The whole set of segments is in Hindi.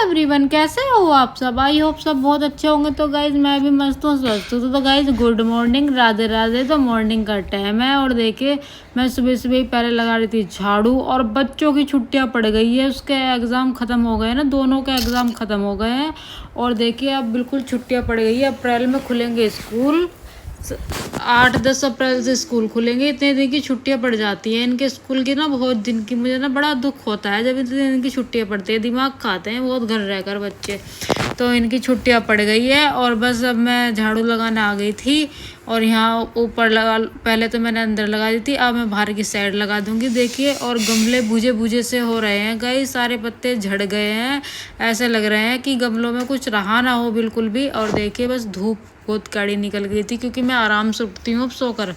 एवरीवन, कैसे हो आप सब। आई होप सब बहुत अच्छे होंगे। तो गाइज मैं भी मस्त हूँ, स्वस्थ हूँ। तो guys good morning, Radhe Radhe. तो मॉर्निंग का टाइम है और देखिए मैं सुबह सुबह ही पहले लगा रही थी झाड़ू। और बच्चों की छुट्टियां पड़ गई है, उसके एग्ज़ाम ख़त्म हो गए ना, दोनों के एग्ज़ाम ख़त्म हो गए हैं। और देखिए अब बिल्कुल छुट्टियां पड़ गई है। अप्रैल में खुलेंगे स्कूल, 8-10 अप्रैल से स्कूल खुलेंगे। इतने दिन की छुट्टियां पड़ जाती हैं इनके स्कूल की ना, बहुत दिन की। मुझे ना बड़ा दुख होता है जब इतने दिन की छुट्टियां पड़ती है, दिमाग खाते हैं बहुत घर रहकर बच्चे। तो इनकी छुट्टियां पड़ गई है और बस अब मैं झाड़ू लगाने आ गई थी। और यहाँ ऊपर लगा, पहले तो मैंने अंदर लगा दी थी, अब मैं बाहर की साइड लगा दूंगी। देखिए और गमले बूझे बूझे से हो रहे हैं गाइस, सारे पत्ते झड़ गए हैं। ऐसे लग रहे हैं कि गमलों में कुछ रहा ना हो बिल्कुल भी। और देखिए बस धूप बहुत कड़ी निकल गई थी, क्योंकि मैं आराम से उठती हूँ अब सोकर,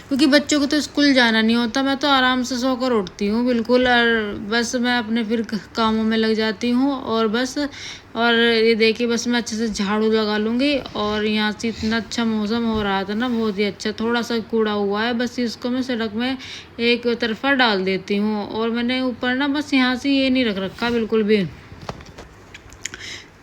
क्योंकि बच्चों को तो स्कूल जाना नहीं होता। मैं तो आराम से सोकर उठती हूँ बिल्कुल। और बस मैं अपने फिर कामों में लग जाती हूँ और बस। और ये देखिए बस मैं अच्छे से झाड़ू लगा लूँगी। और यहाँ से इतना अच्छा मौसम हो रहा था ना, बहुत ही अच्छा। थोड़ा सा कूड़ा हुआ है, बस इसको मैं सड़क में एक तरफा डाल देती हूँ। और मैंने ऊपर ना बस यहाँ से ये नहीं रख रखा, बिल्कुल भी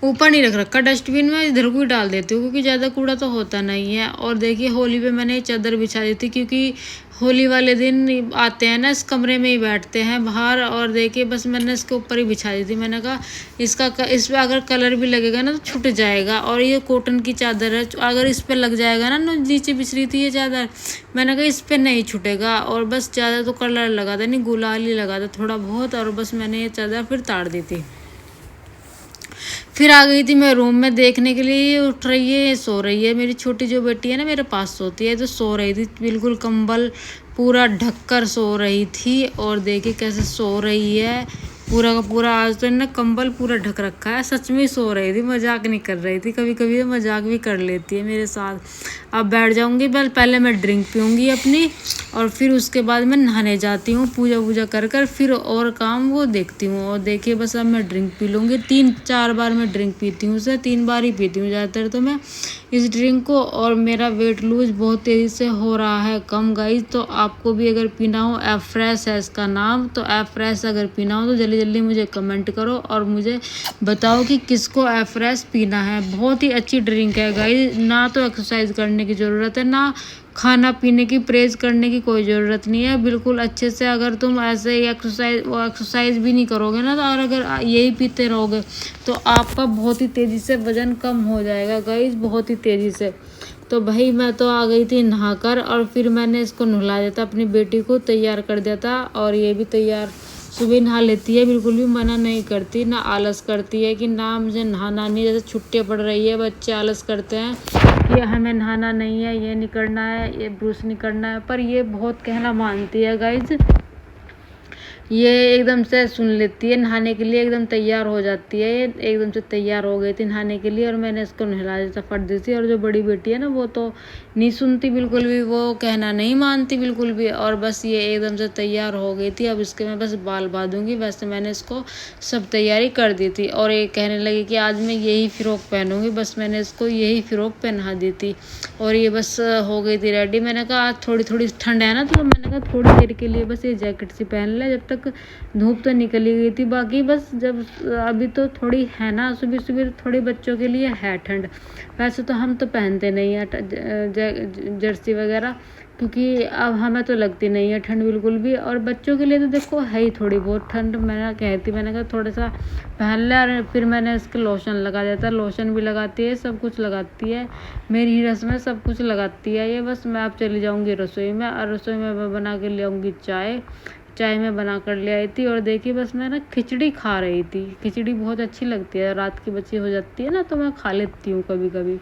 ऊपर नहीं रख रखा डस्टबिन में, इधर को ही डाल देती हूँ, क्योंकि ज़्यादा कूड़ा तो होता नहीं है। और देखिए होली पे मैंने चादर बिछा दी थी, क्योंकि होली वाले दिन आते हैं ना, इस कमरे में ही बैठते हैं बाहर। और देखिए बस मैंने इसके ऊपर ही बिछा दी थी। मैंने कहा इस पर अगर कलर भी लगेगा ना तो छूट जाएगा। और ये कॉटन की चादर है, अगर इस पर लग जाएगा ना, नीचे बिछरी थी ये चादर, मैंने कहा इस पर नहीं छूटेगा। और बस ज़्यादा तो कलर लगा था नहीं, गुलाल ही लगा था थोड़ा बहुत। और बस मैंने ये चादर फिर ताड़ दी थी। फिर आ गई थी मैं रूम में देखने के लिए, उठ रही है, सो रही है। मेरी छोटी जो बेटी है ना मेरे पास सोती है, तो सो रही थी बिल्कुल कंबल पूरा ढककर सो रही थी। और देखिए कैसे सो रही है, पूरा का पूरा। आज तो इन्हें कंबल पूरा ढक रखा है, सच में सो रही थी, मजाक नहीं कर रही थी। कभी कभी तो मजाक भी कर लेती है मेरे साथ। अब बैठ जाऊंगी, पहले मैं ड्रिंक पीऊंगी अपनी, और फिर उसके बाद मैं नहाने जाती हूँ, पूजा वूजा कर कर फिर और काम वो देखती हूँ। और देखिए बस अब मैं ड्रिंक पी लूँगी। 3-4 बार मैं ड्रिंक पीती हूँ, उसे 3 बार ही पीती हूँ ज़्यादातर तो मैं इस ड्रिंक को। और मेरा वेट लूज बहुत तेज़ी से हो रहा है कम गाइज। तो आपको भी अगर पीना हो, एफ्रेश है इसका नाम, तो एफ्रेश अगर पीना हो तो जल्दी जल्दी मुझे कमेंट करो और मुझे बताओ कि किसको एफ्रेश पीना है। बहुत ही अच्छी ड्रिंक है गाइज, ना तो एक्सरसाइज करने की ज़रूरत है, ना खाना पीने की परहेज करने की कोई ज़रूरत नहीं है। बिल्कुल अच्छे से अगर तुम ऐसे ही एक्सरसाइज भी नहीं करोगे ना, तो और अगर यही पीते रहोगे तो आपका बहुत ही तेज़ी से वज़न कम हो जाएगा गाइज, बहुत ही तेज़ी से। तो भाई मैं तो आ गई थी नहाकर, और फिर मैंने इसको नहला दिया था, अपनी बेटी को तैयार कर दिया था। और ये भी तैयार सुबह नहा लेती है, बिल्कुल भी मना नहीं करती, ना आलस करती है कि ना मुझे नहाना नहीं। जैसे छुट्टियां पड़ रही है, बच्चे आलस करते हैं कि हमें नहाना नहीं है, ये नहीं करना है, ये ब्रश नहीं करना है, पर ये बहुत कहना मानती है गाइज। ये एकदम से सुन लेती है, नहाने के लिए एकदम तैयार हो जाती है। ये एकदम से तैयार हो गई थी नहाने के लिए, और मैंने इसको नहला दिया फट दी थी। और जो बड़ी बेटी है ना, वो तो नहीं सुनती बिल्कुल भी, वो कहना नहीं मानती बिल्कुल भी। और बस ये एकदम से तैयार हो गई थी। अब इसके मैं बस बाल बांधूंगी, वैसे मैंने इसको सब तैयारी कर दी थी। और ये कहने लगी कि आज मैं यही फ़्रॉक पहनूंगी, बस मैंने इसको यही फ़्रॉक पहना दी थी। और ये बस हो गई थी रेडी। मैंने कहा आज थोड़ी थोड़ी ठंड है ना, तो मैंने कहा थोड़ी देर के लिए बस ये जैकेट सी पहन ले, जब तक धूप तो निकली गई थी। बाकी बस जब अभी तो थोड़ी है ना, सुबह सुबह थोड़ी बच्चों के लिए है ठंड। वैसे तो हम तो पहनते नहीं है जर्सी वगैरह, क्योंकि अब हमें तो लगती नहीं है ठंड बिल्कुल भी। और बच्चों के लिए तो देखो है ही थोड़ी बहुत ठंड। मैंने कहा थोड़ा सा पहन ले। और फिर मैंने इसके लोशन लगा दिया था, लोशन भी लगाती है, सब कुछ लगाती है, मेरी ही रस्म में सब कुछ लगाती है ये। बस मैं अब चली जाऊँगी रसोई में, और रसोई में मैं बना के ले आऊँगी चाय मैं बना कर ले आई थी। और देखिए बस मैं ना खिचड़ी खा रही थी। खिचड़ी बहुत अच्छी लगती है, रात की बची हो जाती है ना, तो मैं खा लेती हूँ कभी कभी।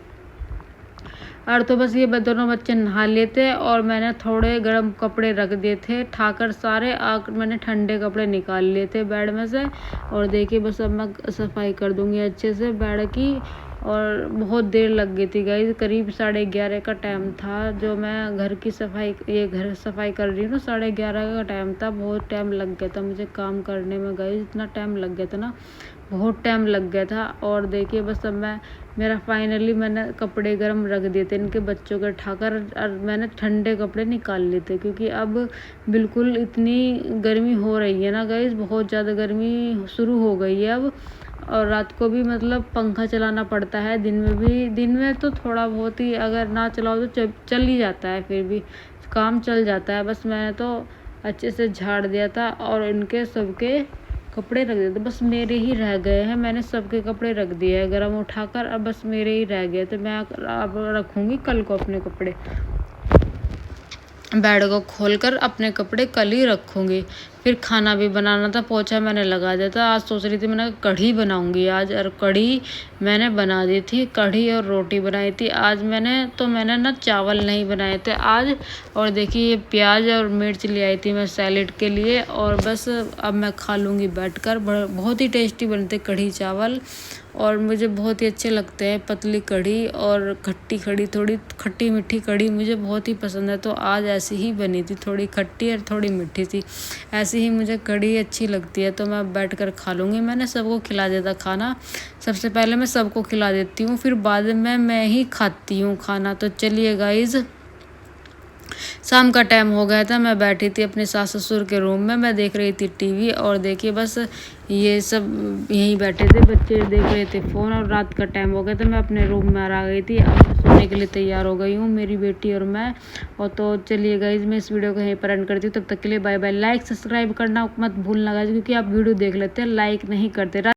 और तो बस ये दोनों बच्चे नहा लेते, और मैंने थोड़े गर्म कपड़े रख दिए थे ठाकर सारे। मैंने ठंडे कपड़े निकाल लिए थे बेड में से। और देखिए बस अब मैं सफाई कर दूंगी अच्छे से बेड की। और बहुत देर लग गई थी गाइस, करीब 11:30 का टाइम था जो मैं घर सफाई कर रही हूँ। तो 11:30 का टाइम था, बहुत टाइम लग गया था मुझे काम करने में गाइस, इतना टाइम लग गया था ना, बहुत टाइम लग गया था। और देखिए बस अब मेरा फाइनली मैंने कपड़े गर्म रख दिए थे इनके बच्चों के ठाकर, और मैंने ठंडे कपड़े निकाल लिए थे, क्योंकि अब बिल्कुल इतनी गर्मी हो रही है ना गाइस, बहुत ज़्यादा गर्मी शुरू हो गई है अब। और रात को भी मतलब पंखा चलाना पड़ता है, दिन में भी। दिन में तो थोड़ा बहुत ही अगर ना चलाओ तो चल ही जाता है, फिर भी काम चल जाता है। बस मैंने तो अच्छे से झाड़ दिया था और इनके सबके कपड़े रख दिए थे। बस मेरे ही रह गए हैं, मैंने सबके कपड़े रख दिए हैं गरम उठाकर। अब बस मेरे ही रह गए, तो मैं अब रखूँगी कल को अपने कपड़े। बेड को खोलकर अपने कपड़े कल ही रखूँगी। फिर खाना भी बनाना था, पोछा मैंने लगा दिया था। आज सोच रही थी मैंने कढ़ी बनाऊँगी आज, और कढ़ी मैंने बना दी थी। कढ़ी और रोटी बनाई थी आज मैंने ना चावल नहीं बनाए थे आज। और देखिए ये प्याज और मिर्च ले आई थी मैं सैलेड के लिए, और बस अब मैं खा लूँगी बैठकर। बहुत ही टेस्टी बनते कढ़ी चावल, और मुझे बहुत ही अच्छे लगते हैं पतली कढ़ी और खट्टी कढ़ी। थोड़ी खट्टी मीठी कढ़ी मुझे बहुत ही पसंद है, तो आज ऐसी ही बनी थी, थोड़ी खट्टी और थोड़ी मीठी थी। ऐसी ही मुझे कढ़ी अच्छी लगती है, तो मैं बैठकर खा लूँगी। मैंने सबको खिला दिया था खाना, सबसे पहले मैं सबको खिला देती हूँ, फिर बाद में मैं ही खाती हूँ खाना। तो चलिए गाइज, शाम का टाइम हो गया था, मैं बैठी थी अपने सास ससुर के रूम में, मैं देख रही थी टीवी। और देखिए बस ये सब यहीं बैठे थे, बच्चे देख रहे थे फ़ोन, और रात का टाइम हो गया था, मैं अपने रूम में आ गई थी। अब मैं सोने के लिए तैयार हो गई हूँ, मेरी बेटी और मैं। और तो चलिए गाइज, मैं इस वीडियो को यहीं पर एंड करती हूँ। तब तक के लिए बाय बाय। लाइक सब्सक्राइब करना मत भूलना गाइज, क्योंकि आप वीडियो देख लेते हैं लाइक नहीं करते।